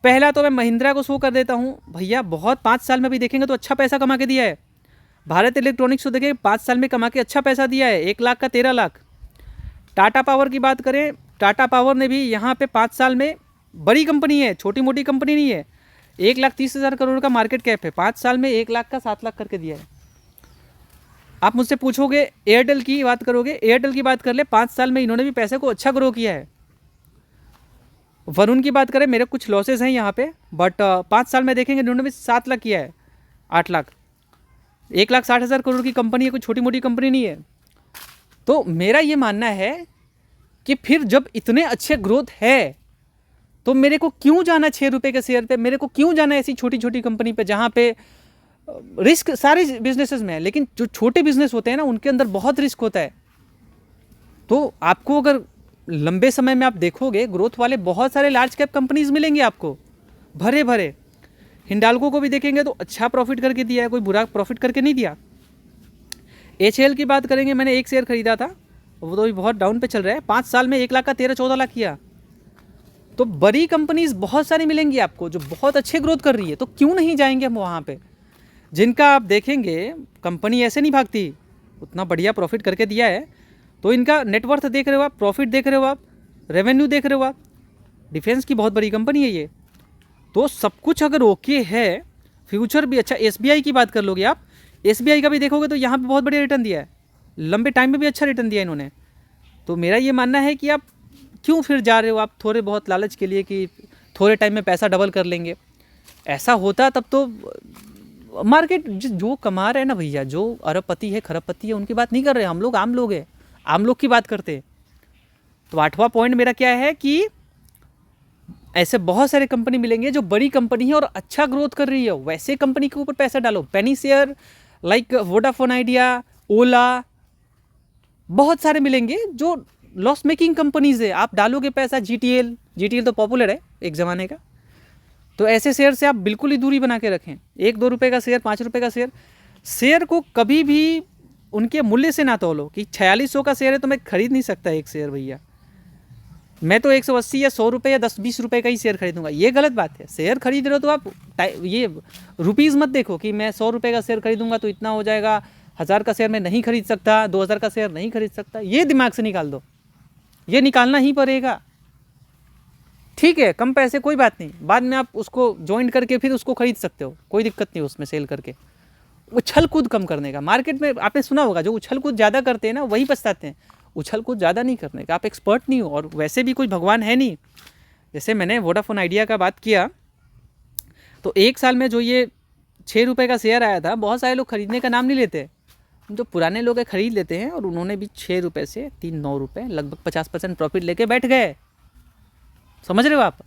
पहला तो मैं महिंद्रा को शो कर देता हूँ भैया, बहुत 5 साल में भी देखेंगे तो अच्छा पैसा कमा के दिया है। भारत इलेक्ट्रॉनिक्स को देखें, 5 साल में कमा के अच्छा पैसा दिया है, 1 लाख का 13 लाख। टाटा पावर की बात करें, टाटा पावर ने भी यहाँ पे 5 साल में, बड़ी कंपनी है, छोटी मोटी कंपनी नहीं है, 1,30,000 करोड़ का मार्केट कैप है, 5 साल में 1 लाख का 7 लाख करके दिया है। आप मुझसे पूछोगे एयरटेल की बात करोगे, एयरटेल की बात कर ले, 5 साल में इन्होंने भी पैसे को अच्छा ग्रो किया है। वरुण की बात करें, मेरे कुछ लॉसेज हैं यहाँ पे, बट 5 साल में देखेंगे इन्होंने भी 7 लाख किया है, 8 लाख, 1,60,000 करोड़ की कंपनी है, कोई छोटी मोटी कंपनी नहीं है। तो मेरा ये मानना है कि फिर जब इतने अच्छे ग्रोथ है तो मेरे को क्यों जाना 6 रुपये के शेयर पे, मेरे को क्यों जाना ऐसी छोटी छोटी कंपनी पे जहाँ पे रिस्क सारे बिजनेसेस में है, लेकिन जो छोटे बिजनेस होते हैं ना उनके अंदर बहुत रिस्क होता है। तो आपको अगर लंबे समय में आप देखोगे, ग्रोथ वाले बहुत सारे लार्ज कैप कंपनीज मिलेंगे आपको, भरे भरे। हिंडाल्को को भी देखेंगे तो अच्छा प्रॉफिट करके दिया है, कोई बुरा प्रॉफिट करके नहीं दिया। HAL की बात करेंगे, मैंने 1 शेयर खरीदा था, वो तो भी बहुत डाउन पे चल रहा है, 5 साल में 1 लाख का 13-14 लाख किया। तो बड़ी कंपनीज बहुत सारी मिलेंगी आपको जो बहुत अच्छे ग्रोथ कर रही है, तो क्यों नहीं जाएंगे हम वहाँ पे। जिनका आप देखेंगे कंपनी ऐसे नहीं भागती, उतना बढ़िया प्रॉफिट करके दिया है, तो इनका नेटवर्थ देख रहे हो आप, प्रॉफिट देख रहे हो आप, रेवेन्यू देख रहे हो आप, डिफेंस की बहुत बड़ी कंपनी है ये। तो सब कुछ अगर ओके है, फ्यूचर भी अच्छा। SBI की बात कर लोगे आप, SBI का भी देखोगे तो यहाँ पे बहुत बढ़िया रिटर्न दिया है, लंबे टाइम में भी अच्छा रिटर्न दिया इन्होंने। तो मेरा ये मानना है कि आप क्यों फिर जा रहे हो आप थोड़े बहुत लालच के लिए कि थोड़े टाइम में पैसा डबल कर लेंगे। ऐसा होता तब तो मार्केट जो कमा रहे हैं ना भैया, जो अरबपति है खरबपति है उनकी बात नहीं कर रहे, हम लोग आम लोग हैं, आम लोग की बात करते हैं। तो 8वां पॉइंट मेरा क्या है कि ऐसे बहुत सारे कंपनी मिलेंगे जो बड़ी कंपनी है और अच्छा ग्रोथ कर रही है, वैसे कंपनी के ऊपर पैसा डालो। Penny share like Vodafone Idea, Ola, बहुत सारे मिलेंगे जो लॉस मेकिंग कंपनीज है, आप डालोगे पैसा। जीटीएल तो पॉपुलर है एक ज़माने का, तो ऐसे शेयर से आप बिल्कुल ही दूरी बना के रखें। 1-2 रुपये का शेयर, 5 रुपये का शेयर को कभी भी उनके मूल्य से ना तोलो कि 4600 का शेयर है तो मैं खरीद नहीं सकता एक शेयर भैया, मैं तो 180 या 100 रुपये या 10-20 रुपये का ही शेयर खरीदूंगा। ये गलत बात है। शेयर खरीद रहे हो तो आप ये रुपीज़ मत देखो कि मैं 100 रुपये का शेयर खरीदूंगा तो इतना हो जाएगा, 1000 का शेयर मैं नहीं खरीद सकता, 2000 का शेयर नहीं खरीद सकता, ये दिमाग से निकाल दो, ये निकालना ही पड़ेगा। ठीक है, कम पैसे कोई बात नहीं, बाद में आप उसको ज्वाइन करके फिर उसको खरीद सकते हो, कोई दिक्कत नहीं उसमें सेल करके। उछल कूद कम करने का, मार्केट में आपने सुना होगा जो उछल कूद ज़्यादा करते हैं ना वही पछताते हैं। उछल कूद ज़्यादा नहीं करने का, आप एक्सपर्ट नहीं हो और वैसे भी कोई भगवान है नहीं। जैसे मैंने वोडाफोन आइडिया का बात किया तो 1 साल में जो ये 6 रुपये का शेयर आया था, बहुत सारे लोग खरीदने का नाम नहीं लेते, जो पुराने लोग खरीद लेते हैं और उन्होंने भी 6 रुपये से 3-9 रुपये लगभग 50% प्रॉफिट लेके बैठ गए। समझ रहे हो आप।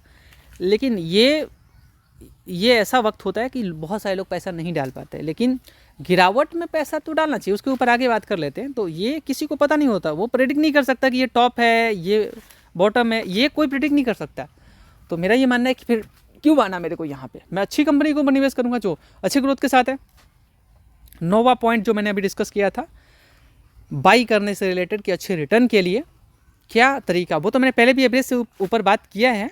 लेकिन ये ऐसा वक्त होता है कि बहुत सारे लोग पैसा नहीं डाल पाते, लेकिन गिरावट में पैसा तो डालना चाहिए, उसके ऊपर आगे बात कर लेते हैं। तो ये किसी को पता नहीं होता, वो प्रेडिक्ट नहीं कर सकता कि ये टॉप है ये बॉटम है, ये कोई प्रेडिक्ट नहीं कर सकता। तो मेरा ये मानना है कि फिर क्यों आना मेरे को यहाँ पे, मैं अच्छी कंपनी को निवेश करूँगा जो अच्छे ग्रोथ के साथ है। 9वां पॉइंट जो मैंने अभी डिस्कस किया था बाई करने से रिलेटेड कि अच्छे रिटर्न के लिए क्या तरीका, वो तो मैंने पहले भी एवरेज से ऊपर बात किया है,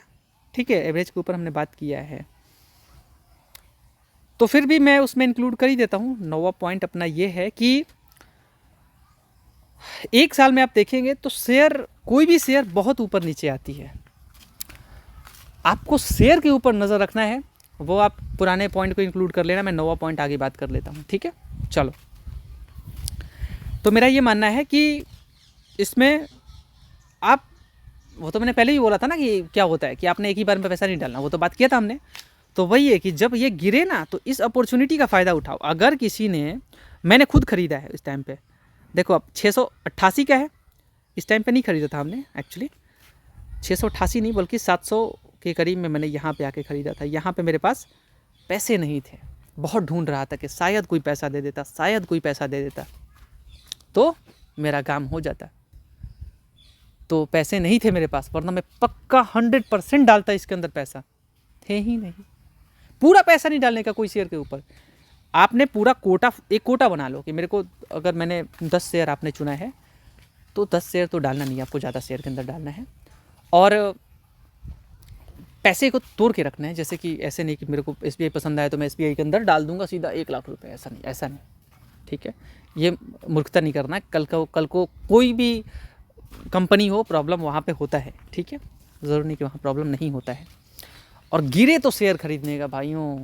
ठीक है, एवरेज के ऊपर हमने बात किया है, तो फिर भी मैं उसमें इंक्लूड कर ही देता हूँ। 9वां पॉइंट अपना ये है कि 1 साल में आप देखेंगे तो शेयर, कोई भी शेयर बहुत ऊपर नीचे आती है, आपको शेयर के ऊपर नज़र रखना है। वो आप पुराने पॉइंट को इंक्लूड कर लेना, मैं 9वां पॉइंट आगे बात कर लेता हूँ, ठीक है। चलो, तो मेरा ये मानना है कि इसमें आप, वो तो मैंने पहले ही बोला था ना कि क्या होता है कि आपने एक ही बार में पैसा नहीं डालना, वो तो बात किया था हमने। तो वही है कि जब ये गिरे ना तो इस अपॉर्चुनिटी का फ़ायदा उठाओ। अगर किसी ने, मैंने खुद ख़रीदा है इस टाइम पे, देखो अब 688 का है, इस टाइम पे नहीं ख़रीदा था हमने एक्चुअली, 688 नहीं बल्कि 700 के करीब में मैंने यहाँ पे आके ख़रीदा था। यहाँ पे मेरे पास पैसे नहीं थे, बहुत ढूंढ रहा था कि शायद कोई पैसा दे देता, शायद कोई पैसा दे देता तो मेरा काम हो जाता। तो पैसे नहीं थे मेरे पास, वरना मैं पक्का 100% डालता इसके अंदर, पैसा थे ही नहीं। पूरा पैसा नहीं डालने का कोई शेयर के ऊपर, आपने पूरा कोटा, एक कोटा बना लो कि मेरे को, अगर मैंने 10 शेयर आपने चुना है तो 10 शेयर तो डालना नहीं, आपको ज़्यादा शेयर के अंदर डालना है और पैसे को तोड़ के रखना है। जैसे कि ऐसे नहीं कि मेरे को SBI पसंद आया तो मैं SBI के अंदर डाल दूंगा सीधा 1 लाख रुपए, ऐसा नहीं, ठीक है, ये मूर्खता नहीं करना है। कल को कोई भी कंपनी हो, प्रॉब्लम वहाँ पे होता है, ठीक है, ज़रूर नहीं कि वहाँ प्रॉब्लम नहीं होता है। और गिरे तो शेयर खरीदने का भाइयों,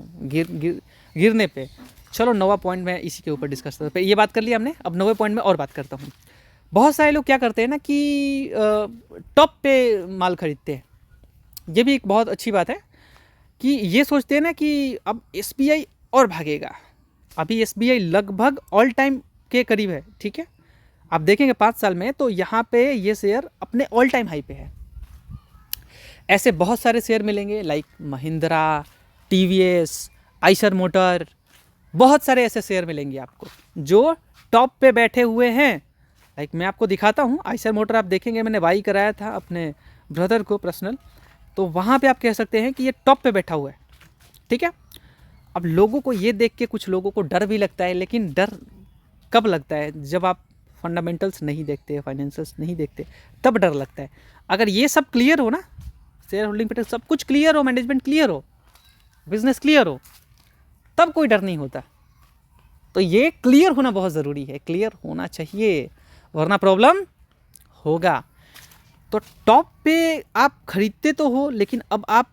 गिरने पे। चलो 9वां पॉइंट में इसी के ऊपर डिस्कस करते हैं, ये बात कर लिया हमने। अब 9वें पॉइंट में और बात करता हूँ। बहुत सारे लोग क्या करते हैं ना कि टॉप पे माल खरीदते हैं, ये भी एक बहुत अच्छी बात है कि ये सोचते हैं ना कि अब SBI और भागेगा। अभी SBI लगभग ऑल टाइम के करीब है, ठीक है, आप देखेंगे 5 साल में तो यहाँ पे ये शेयर अपने ऑल टाइम हाई पे है। ऐसे बहुत सारे शेयर मिलेंगे like Mahindra, TVS, Eicher motor, बहुत सारे ऐसे शेयर मिलेंगे आपको जो टॉप पे बैठे हुए हैं। लाइक मैं आपको दिखाता हूँ, आइशर मोटर आप देखेंगे, मैंने बाई कराया था अपने ब्रदर को पर्सनल, तो वहाँ पे आप कह सकते हैं कि ये टॉप पे बैठा हुआ है, ठीक है। अब लोगों को ये देख के कुछ लोगों को डर भी लगता है, लेकिन डर कब लगता है, जब आप फंडामेंटल्स नहीं देखते, फाइनेंशियल्स नहीं देखते, तब डर लगता है। अगर ये सब क्लियर हो ना, शेयर होल्डिंग पैटर्न सब कुछ क्लियर हो, मैनेजमेंट क्लियर हो, बिजनेस क्लियर हो, तब कोई डर नहीं होता। तो ये क्लियर होना बहुत ज़रूरी है, क्लियर होना चाहिए, वरना प्रॉब्लम होगा। तो टॉप पे आप खरीदते तो हो, लेकिन अब आप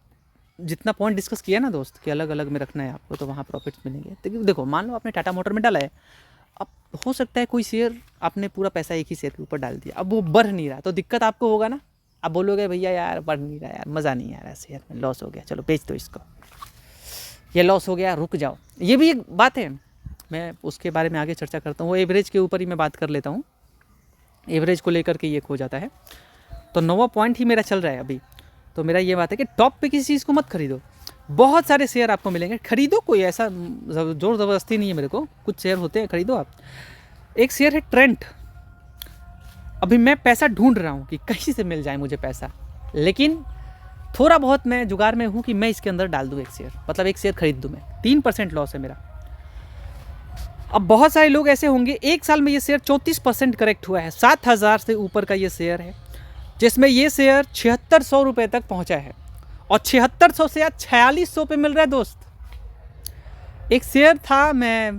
जितना पॉइंट डिस्कस किया ना दोस्त कि अलग अलग में रखना है आपको, तो वहाँ प्रॉफिट्स मिलेंगे। तो देखो मान लो आपने टाटा मोटर में डाला है, अब हो सकता है कोई शेयर आपने पूरा पैसा एक ही शेयर के ऊपर डाल दिया, अब वो बढ़ नहीं रहा, तो दिक्कत आपको होगा ना। आप बोलोगे भैया यार बढ़ नहीं रहा यार, मज़ा नहीं आ रहा शेयर में, लॉस हो गया, चलो बेच दो इसको, ये लॉस हो गया, रुक जाओ। ये भी एक बात है, मैं उसके बारे में आगे चर्चा करता हूँ। वो एवरेज के ऊपर ही मैं बात कर लेता हूँ, एवरेज को लेकर के ये खो जाता है। तो 9वां पॉइंट ही मेरा चल रहा है अभी। तो मेरा ये बात है कि टॉप पे किसी चीज़ को मत खरीदो, बहुत सारे शेयर आपको मिलेंगे, खरीदो, कोई ऐसा जोर ज़बरदस्ती नहीं है मेरे को, कुछ शेयर होते हैं खरीदो आप। एक शेयर है ट्रेंट, अभी मैं पैसा ढूंढ रहा हूँ कि कहीं से मिल जाए मुझे पैसा, लेकिन थोड़ा बहुत मैं जुगाड़ में हूँ कि मैं इसके अंदर डाल दूँ एक शेयर, मतलब एक शेयर खरीद दूँ मैं। 3% लॉस है मेरा। अब बहुत सारे लोग ऐसे होंगे, एक साल में ये शेयर 34% करेक्ट हुआ है, 7,000 से ऊपर का ये शेयर है, जिसमें ये शेयर 7600 रुपये तक पहुँचा है, और 7600 से आज 4600 पे मिल रहा है दोस्त। एक शेयर था, मैं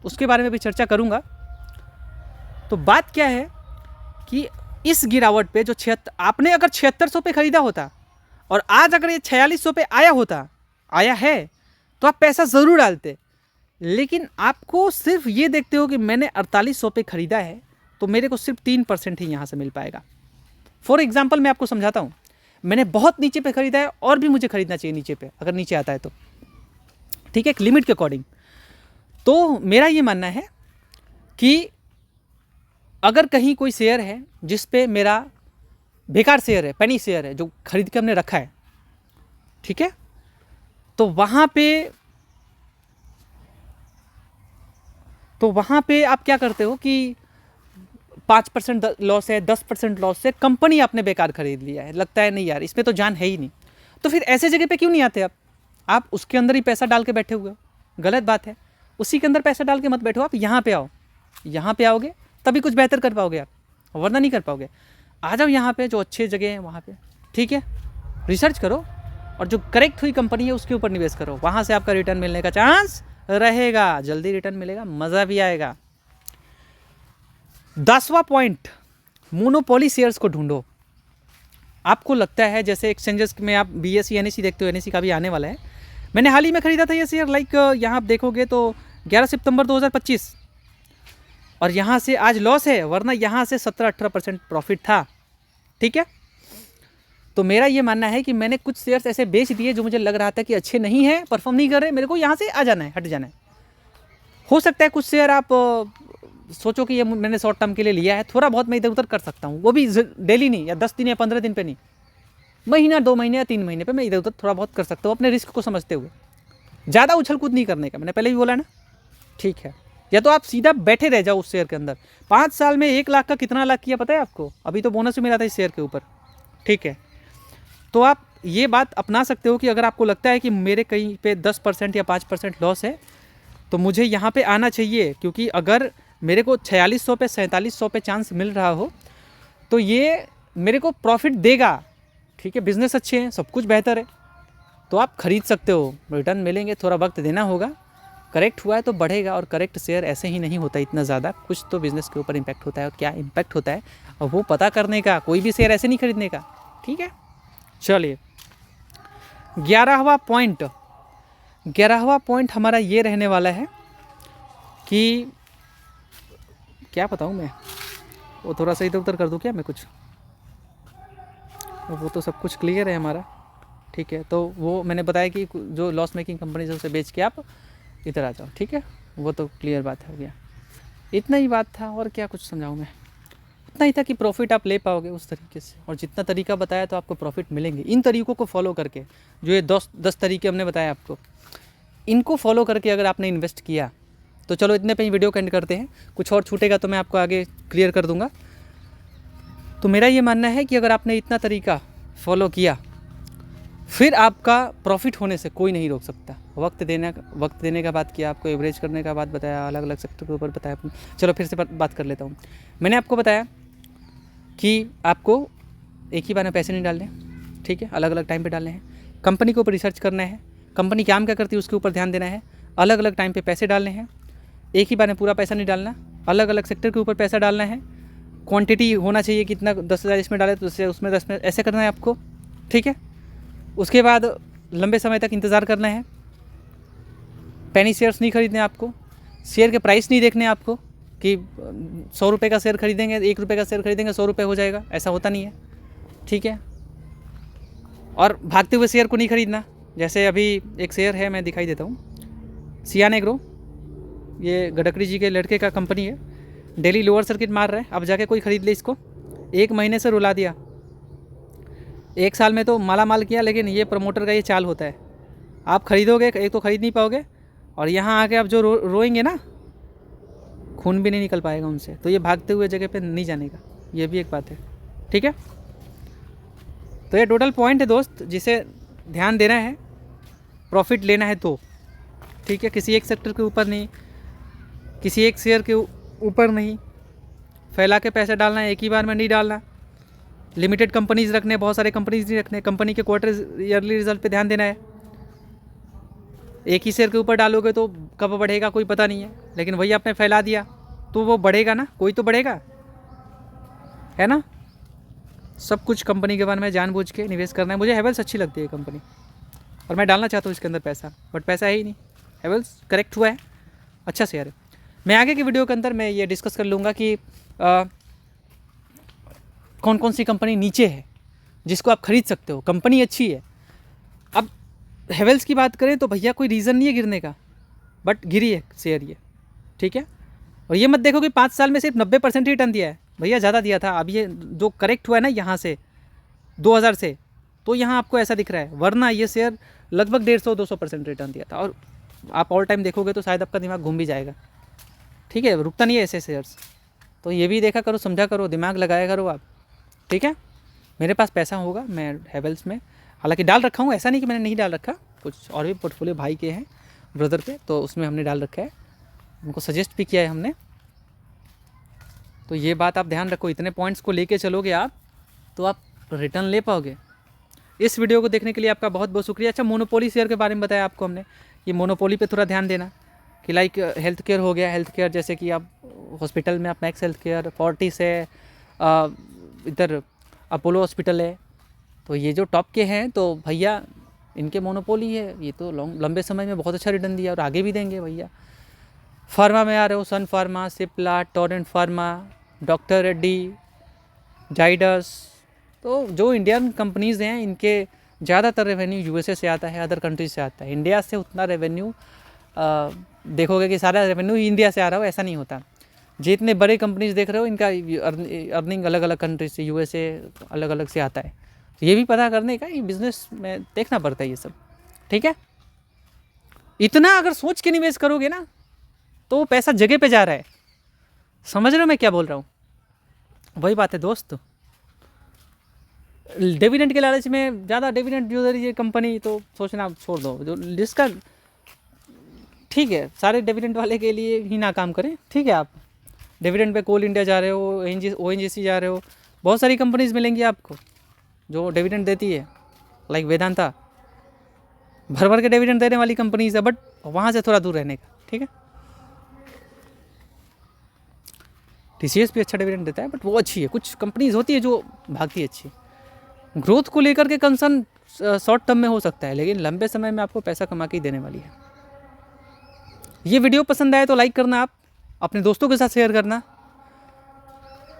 उसके बारे में भी चर्चा करूँगा। तो बात क्या है कि इस गिरावट पे जो आपने अगर 7600 पे ख़रीदा होता और आज अगर ये 4600 पे आया है, तो आप पैसा ज़रूर डालते। लेकिन आपको सिर्फ ये देखते हो कि मैंने 4800 पे ख़रीदा है, तो मेरे को सिर्फ 3% ही यहाँ से मिल पाएगा। फॉर एग्जाम्पल मैं आपको समझाता हूँ, मैंने बहुत नीचे पे ख़रीदा है और भी मुझे ख़रीदना चाहिए नीचे पे, अगर नीचे आता है तो ठीक है, एक लिमिट के अकॉर्डिंग। तो मेरा ये मानना है कि अगर कहीं कोई शेयर है जिस पे मेरा बेकार शेयर है, पेनी शेयर है, जो खरीद के हमने रखा है, ठीक है, तो वहाँ पे आप क्या करते हो कि 5% लॉस है, 10% लॉस है, कंपनी आपने बेकार खरीद लिया है, लगता है नहीं यार इसमें तो जान है ही नहीं, तो फिर ऐसे जगह पे क्यों नहीं आते आप उसके अंदर ही पैसा डाल के बैठे हुए हो, गलत बात है। उसी के अंदर पैसा डाल के मत बैठो, आप यहाँ पे आओ, यहाँ पे आओगे तभी कुछ बेहतर कर पाओगे आप, वरना नहीं कर पाओगे। आ जाओ यहाँ पे, जो अच्छे जगह हैं वहाँ पे, ठीक है, रिसर्च करो और जो करेक्ट हुई कंपनी है उसके ऊपर निवेश करो, वहाँ से आपका रिटर्न मिलने का चांस रहेगा, जल्दी रिटर्न मिलेगा, मज़ा भी आएगा। 10वां पॉइंट, मोनोपोली शेयर्स को ढूंढो। आपको लगता है जैसे एक्सचेंजेस में आप BSE NSE देखते हो, NSE का भी आने वाला है, मैंने हाल ही में ख़रीदा था ये शेयर, लाइक यहाँ आप देखोगे तो 11 सितंबर 2025, और यहाँ से आज लॉस है, वरना यहाँ से 17-18% प्रॉफिट था, ठीक है। तो मेरा ये मानना है कि मैंने कुछ शेयर्स ऐसे बेच दिए जो मुझे लग रहा था कि अच्छे नहीं हैं, परफॉर्म नहीं कर रहे, मेरे को यहाँ से आ जाना है, हट जाना है। हो सकता है कुछ शेयर आप सोचो कि ये मैंने शॉर्ट टर्म के लिए लिया है, थोड़ा बहुत मैं इधर उधर कर सकता हूँ, वो भी डेली नहीं, या 10 दिन या 15 दिन पे नहीं, महीना 2 महीने या 3 महीने पे मैं इधर उधर थोड़ा बहुत कर सकता हूँ, अपने रिस्क को समझते हुए। ज़्यादा उछल कूद नहीं करने का, मैंने पहले भी बोला ना, ठीक है। या तो आप सीधा बैठे रह जाओ उस शेयर के अंदर। 5 साल में 1 लाख का कितना लाख किया पता है आपको? अभी तो बोनस भी मिला था इस शेयर के ऊपर, ठीक है। तो आप ये बात अपना सकते हो कि अगर आपको लगता है कि मेरे कहीं पे 10% या 5% लॉस है, तो मुझे यहाँ पे आना चाहिए, क्योंकि अगर मेरे को 4600 पे 4700 पे चांस मिल रहा हो तो ये मेरे को प्रॉफिट देगा, ठीक है, बिज़नेस अच्छे हैं, सब कुछ बेहतर है, तो आप ख़रीद सकते हो, रिटर्न मिलेंगे, थोड़ा वक्त देना होगा, करेक्ट हुआ है तो बढ़ेगा। और करेक्ट शेयर ऐसे ही नहीं होता इतना ज़्यादा, कुछ तो बिज़नेस के ऊपर इम्पैक्ट होता है, और क्या इम्पैक्ट होता है और वो पता करने का, कोई भी शेयर ऐसे नहीं खरीदने का, ठीक है। चलिए 11वां पॉइंट हमारा ये रहने वाला है कि क्या बताऊँ मैं, वो थोड़ा सा इधर उधर कर दूँ क्या मैं कुछ, वो तो सब कुछ क्लियर है हमारा, ठीक है। तो वो मैंने बताया कि जो लॉस मेकिंग कंपनी से उसे बेच के आप इधर आ जाओ, ठीक है, वो तो क्लियर बात हो गया। इतना ही बात था, और क्या कुछ समझाऊँ मैं, इतना ही था कि प्रॉफिट आप ले पाओगे उस तरीके से, और जितना तरीका बताया तो आपको प्रॉफिट मिलेंगे। इन तरीक़ों को फॉलो करके, जो ये 10 तरीके हमने बताए आपको, इनको फॉलो करके अगर आपने इन्वेस्ट किया तो चलो इतने पे ही वीडियो का एंड करते हैं। कुछ और छूटेगा तो मैं आपको आगे क्लियर कर दूंगा। तो मेरा ये मानना है कि अगर आपने इतना तरीका फॉलो किया, फिर आपका प्रॉफिट होने से कोई नहीं रोक सकता। वक्त देने का बात किया, आपको एवरेज करने का बात बताया, अलग अलग सेक्टर के ऊपर बताया। चलो फिर से बात कर लेता हूँ। मैंने आपको बताया कि आपको एक ही बार में पैसे नहीं डालने, ठीक है, अलग अलग टाइम पे डालने हैं, कंपनी के ऊपर रिसर्च करना है, कंपनी काम क्या करती है उसके ऊपर ध्यान देना है, अलग अलग टाइम पे पैसे डालने हैं, एक ही बार में पूरा पैसा नहीं डालना, अलग अलग सेक्टर के ऊपर पैसा डालना है, क्वांटिटी होना चाहिए कितना, 10,000 इसमें डाले तो उसमें 10 में, ऐसे करना है आपको, ठीक है। उसके बाद लंबे समय तक इंतज़ार करना है। पेनी शेयर्स नहीं खरीदने आपको, शेयर के प्राइस नहीं देखने आपको कि 100 रुपये का शेयर खरीदेंगे, 1 रुपये का शेयर खरीदेंगे 100 रुपये हो जाएगा, ऐसा होता नहीं है, ठीक है। और भागते हुए शेयर को नहीं खरीदना। जैसे अभी एक शेयर है, मैं दिखाई देता हूँ, सियान एग्रो, ये गडकरी जी के लड़के का कंपनी है, डेली लोअर सर्किट मार रहा है। अब जाके कोई ख़रीद ले इसको, 1 महीने से रुला दिया, 1 साल में तो माला माल किया। लेकिन ये प्रमोटर का ये चाल होता है, आप खरीदोगे, एक तो खरीद नहीं पाओगे, और यहाँ आके आप जो रोएंगे ना, खून भी नहीं निकल पाएगा उनसे। तो ये भागते हुए जगह पे नहीं जाने का, ये भी एक बात है, ठीक है। तो ये टोटल पॉइंट है दोस्त, जिसे ध्यान देना है, प्रॉफिट लेना है तो, ठीक है। किसी एक सेक्टर के ऊपर नहीं, किसी एक शेयर के ऊपर नहीं, फैला के पैसे डालना है, एक ही बार में नहीं डालना। लिमिटेड कंपनीज रखने, बहुत सारे कंपनीज नहीं रखने। कंपनी के क्वार्टर ईयरली रिजल्ट पे ध्यान देना है। एक ही शेयर के ऊपर डालोगे तो कब बढ़ेगा कोई पता नहीं है, लेकिन वही आपने फैला दिया तो वो बढ़ेगा ना, कोई तो बढ़ेगा, है ना। सब कुछ कंपनी के बारे में जानबूझ के निवेश करना है। मुझे हेवल्स अच्छी लगती है कंपनी, और मैं डालना चाहता हूँ इसके अंदर पैसा, बट पैसा है ही नहीं। हेवल्स करेक्ट हुआ है, अच्छा शेयर है। मैं आगे की वीडियो के अंदर मैं ये डिस्कस कर लूँगा कि कौन कौन सी कंपनी नीचे है जिसको आप खरीद सकते हो, कंपनी अच्छी है। अब हेवल्स की बात करें तो भैया कोई रीज़न नहीं है गिरने का, बट गिरी है शेयर ये, ठीक है। और ये मत देखो कि 5 साल में सिर्फ 90% ही रिटर्न दिया है, भैया ज़्यादा दिया था। अब ये जो करेक्ट हुआ है ना यहाँ से 2000 से, तो यहाँ आपको ऐसा दिख रहा है, वरना ये शेयर लगभग 150-200% रिटर्न दिया था। और आप ऑल टाइम देखोगे तो शायद आपका दिमाग घूम भी जाएगा, ठीक है। रुकता नहीं है ऐसे शेयर्स, तो ये भी देखा करो, समझा करो, दिमाग लगाया करो आप, ठीक है। मेरे पास पैसा होगा, मैं हेवल्स में हालांकि डाल रखा हूँ, ऐसा नहीं कि मैंने नहीं डाल रखा, कुछ और भी पोर्टफोलियो भाई के हैं, ब्रदर पे, तो उसमें हमने डाल रखा है, उनको सजेस्ट भी किया है हमने। तो ये बात आप ध्यान रखो, इतने पॉइंट्स को लेके चलोगे आप तो आप रिटर्न ले पाओगे। इस वीडियो को देखने के लिए आपका बहुत बहुत शुक्रिया। अच्छा, मोनोपोली शेयर के बारे में बताया आपको हमने, ये मोनोपोली पे थोड़ा ध्यान देना कि लाइक हेल्थ केयर हो गया, हेल्थ केयर जैसे कि आप हॉस्पिटल में आप मैक्स हेल्थ केयर, फोर्टिस है, इधर अपोलो हॉस्पिटल है, तो ये जो टॉप के हैं तो भैया इनके मोनोपोली है, ये तो लंबे समय में बहुत अच्छा रिटर्न दिया और आगे भी देंगे भैया। फार्मा में आ रहे हो, Sun Pharma, Cipla, Torrent Pharma, doctor Reddy, Zydus, तो जो इंडियन कंपनीज़ हैं इनके ज़्यादातर रेवेन्यू यूएसए से आता है, अदर कंट्रीज से आता है। इंडिया से उतना रेवेन्यू देखोगे कि सारा रेवेन्यू इंडिया से आ रहा हो, ऐसा नहीं होता। जितने बड़े कंपनीज देख रहे हो इनका अर्निंग अलग अलग कंट्रीज से, यूएसए अलग अलग से आता है। तो ये भी पता करने का, ये बिज़नेस में देखना पड़ता है ये सब, ठीक है। इतना अगर सोच के निवेश करोगे ना तो वो पैसा जगह पे जा रहा है, समझ रहे हो मैं क्या बोल रहा हूँ। वही बात है दोस्त, डिविडेंड के लालच में ज़्यादा डिविडेंड दे रही है कंपनी तो सोचना छोड़ दो। जो जिसका ठीक है, सारे डिविडेंड वाले के लिए ही ना काम करें, ठीक है। आप डिविडेंड पे कोल इंडिया जा रहे हो, ONGC जा रहे हो, बहुत सारी कंपनीज मिलेंगी आपको जो डिविडेंड देती है, लाइक वेदांता भर भर के डिविडेंड देने वाली कंपनीज है, बट वहाँ से थोड़ा दूर रहने का, ठीक है। TCS भी अच्छा डिविडेंड देता है, बट वो अच्छी है। कुछ कंपनीज होती है जो भागती है अच्छी, ग्रोथ को लेकर के कंसर्न शॉर्ट टर्म में हो सकता है, लेकिन लंबे समय में आपको पैसा कमा के ही देने वाली है। ये वीडियो पसंद आए तो लाइक करना, आप अपने दोस्तों के साथ शेयर करना,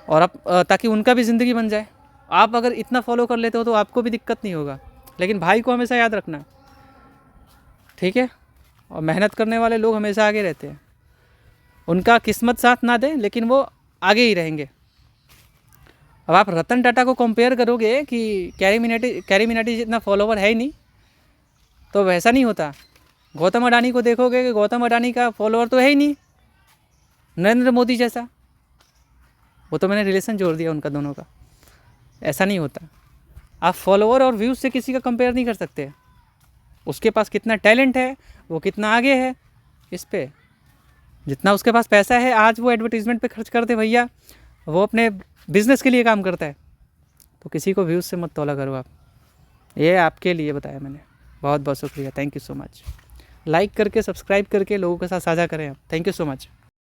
और आप ताकि उनका भी ज़िंदगी बन जाए। आप अगर इतना फॉलो कर लेते हो तो आपको भी दिक्कत नहीं होगा, लेकिन भाई को हमेशा याद रखना, ठीक है। और मेहनत करने वाले लोग हमेशा आगे रहते हैं, उनका किस्मत साथ ना दे लेकिन वो आगे ही रहेंगे। अब आप रतन टाटा को कंपेयर करोगे कि कैरी मिनाटी जितना फॉलोवर है ही नहीं, तो वैसा नहीं होता। गौतम अडानी को देखोगे कि गौतम अडानी का फॉलोवर तो है ही नहीं, नरेंद्र मोदी जैसा। वो तो मैंने रिलेशन जोड़ दिया उनका दोनों का, ऐसा नहीं होता। आप फॉलोवर और व्यूज़ से किसी का कंपेयर नहीं कर सकते। उसके पास कितना टैलेंट है, वो कितना आगे है, इस पे जितना उसके पास पैसा है, आज वो एडवर्टीज़मेंट पे खर्च करते भैया, वो अपने बिज़नेस के लिए काम करता है। तो किसी को व्यूज़ से मत तौला करो आप, ये आपके लिए बताया मैंने। बहुत बहुत शुक्रिया, thank you so much. Like करके, सब्सक्राइब करके लोगों के साथ साझा करें आप। Thank you so much.